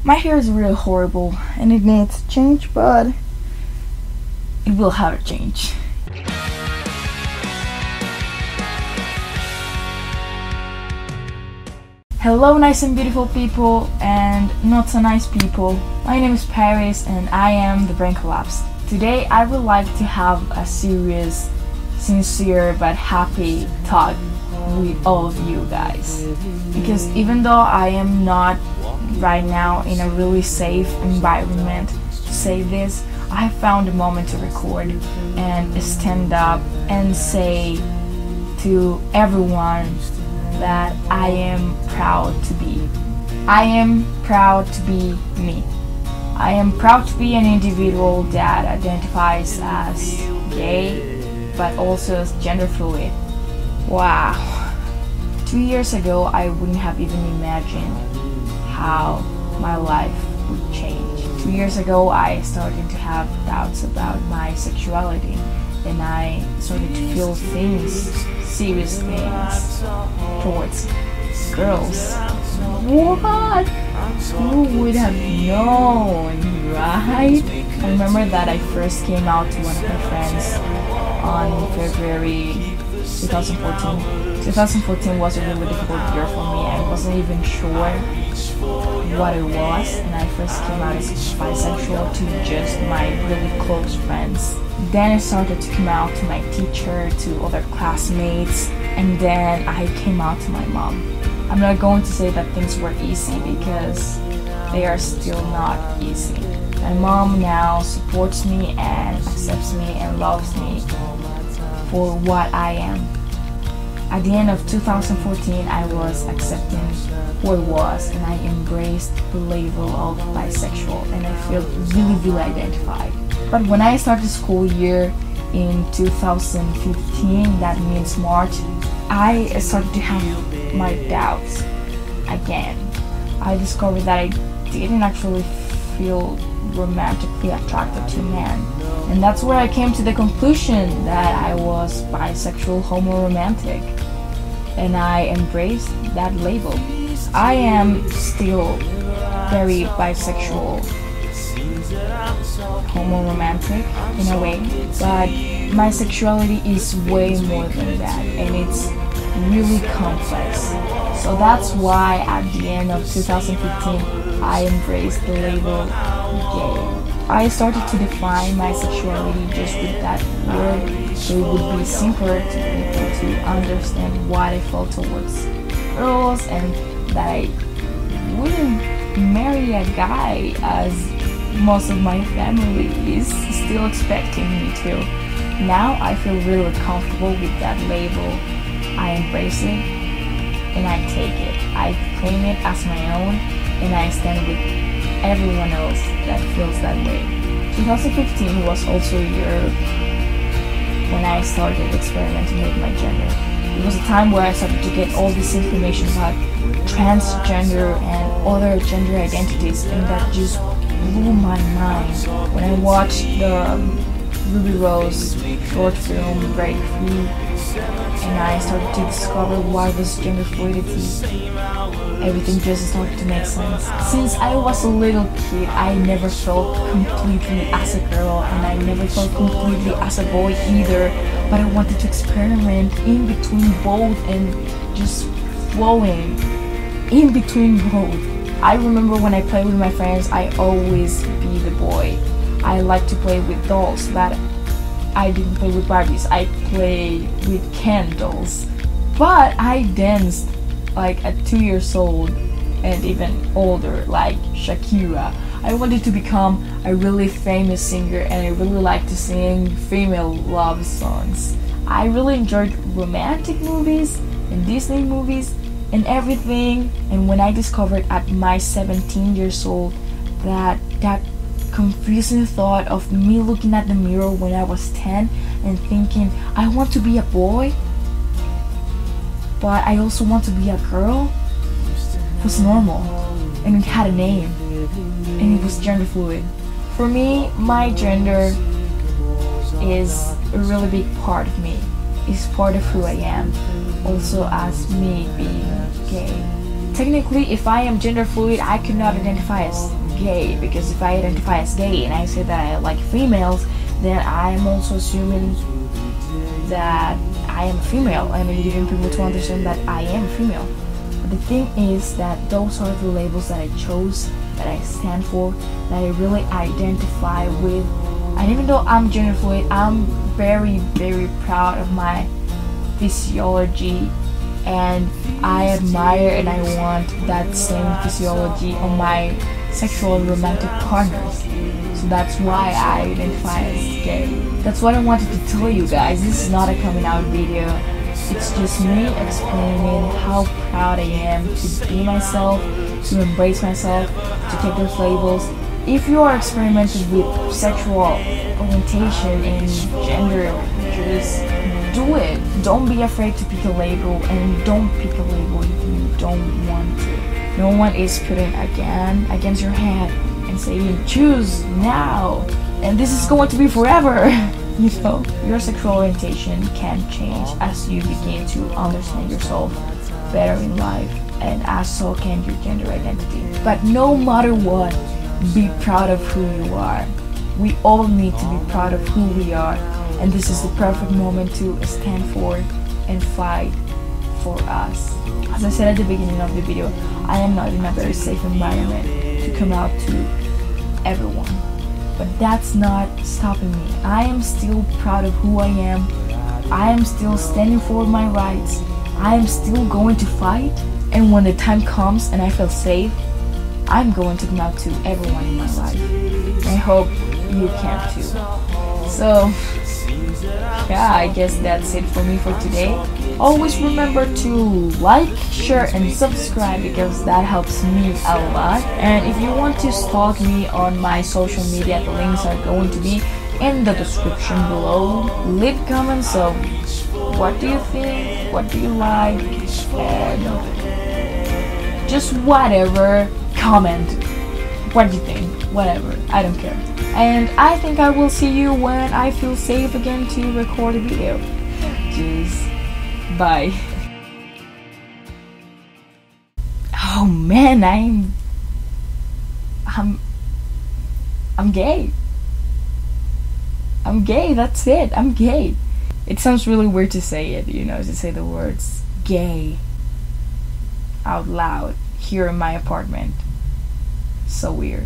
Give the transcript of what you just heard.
My hair is really horrible and it needs to change, but it will have a change. Hello nice and beautiful people and not so nice people. My name is Paris and I am the Brain Collapse. Today I would like to have a serious, sincere but happy talk with all of you guys. Because even though I am not right now in a really safe environment to say this, I found a moment to record and stand up and say to everyone that I am proud to be. I am proud to be me. I am proud to be an individual that identifies as gay but also as gender fluid. Wow. 2 years ago I wouldn't have even imagined how my life would change. 2 years ago I started to have doubts about my sexuality and I started to feel things, serious things towards girls. What? Who would have known, right? I remember that I first came out to one of my friends on February 2014. 2014 was a really difficult year for me. I wasn't even sure what it was, and I first came out as bisexual to just my really close friends. Then I started to come out to my teacher, to other classmates, and then I came out to my mom. I'm not going to say that things were easy because they are still not easy. My mom now supports me and accepts me and loves me for what I am. At the end of 2014, I was accepting who I was and I embraced the label of bisexual and I felt really identified. But when I started school year in 2015, that means March, I started to have my doubts again. I discovered that I didn't actually feel romantically attracted to men. And that's where I came to the conclusion that I was bisexual homo-romantic. And I embraced that label. I am still very bisexual homo-romantic in a way, but my sexuality is way more than that and it's really complex. So that's why at the end of 2015 I embraced the label gay. I started to define my sexuality just with that word, so it would be simpler to people to understand what I felt towards girls and that I wouldn't marry a guy as most of my family is still expecting me to. Now I feel really comfortable with that label. I embrace it and I take it. I claim it as my own and I stand with everyone else that feels that way. 2015 was also a year when I started experimenting with my gender. It was a time where I started to get all this information about transgender and other gender identities and that just blew my mind. When I watched the Ruby Rose short film Break Free and I started to discover what was gender fluidity, everything just started to make sense. Since I was a little kid, I never felt completely as a girl and I never felt completely as a boy either, but I wanted to experiment in between both and just flowing in between both. I remember when I played with my friends, I always be the boy. I like to play with dolls, but I didn't play with Barbies. I played with Ken dolls. But I danced like at 2 years old and even older, like Shakira. I wanted to become a really famous singer and I really like to sing female love songs. I really enjoyed romantic movies and Disney movies and everything, and when I discovered at my 17 years old that confusing thought of me looking at the mirror when I was 10 and thinking I want to be a boy but I also want to be a girl was normal and it had a name and it was gender fluid. For me, my gender is a really big part of me. It's part of who I am, also as me being gay. technically, if I am gender fluid, I could not identify as gay, because if I identify as gay and I say that I like females, then I am also assuming that I am a female, and I'm giving people to understand that I am a female. But the thing is that those are the labels that I chose, that I stand for, that I really identify with. And even though I'm gender fluid, I'm very, very proud of my physiology, and I admire and I want that same physiology on my sexual and romantic partners. So that's why I identify as gay. That's what I wanted to tell you guys. This is not a coming out video. It's just me explaining how proud I am to be myself, to embrace myself, to take those labels. If you are experimenting with sexual orientation and gender, just do it. Don't be afraid to pick a label, and don't pick a label if you don't want to. No one is putting a gun against your head and saying choose now, and this is going to be forever. You know, your sexual orientation can change as you begin to understand yourself better in life, and as so can your gender identity. But no matter what, be proud of who you are. We all need to be proud of who we are, and this is the perfect moment to stand for and fight for us. As I said at the beginning of the video, I am not in a very safe environment to come out to everyone, but that's not stopping me. I am still proud of who I am. I am still standing for my rights. I am still going to fight, and when the time comes and I feel safe, I'm going to come out to everyone in my life. I hope you can too. So yeah, I guess that's it for me for today. Always remember to like, share and subscribe, because that helps me a lot. And if you want to stalk me on my social media, the links are going to be in the description below. Leave comments of what do you think, what do you like, and just whatever. Comment what do you think, whatever, I don't care. And I think I will see you when I feel safe again to record a video. Jeez, bye. Oh man, I'm gay. I'm gay, that's it, I'm gay. It sounds really weird to say it, you know, to say the words gay out loud here in my apartment. So weird.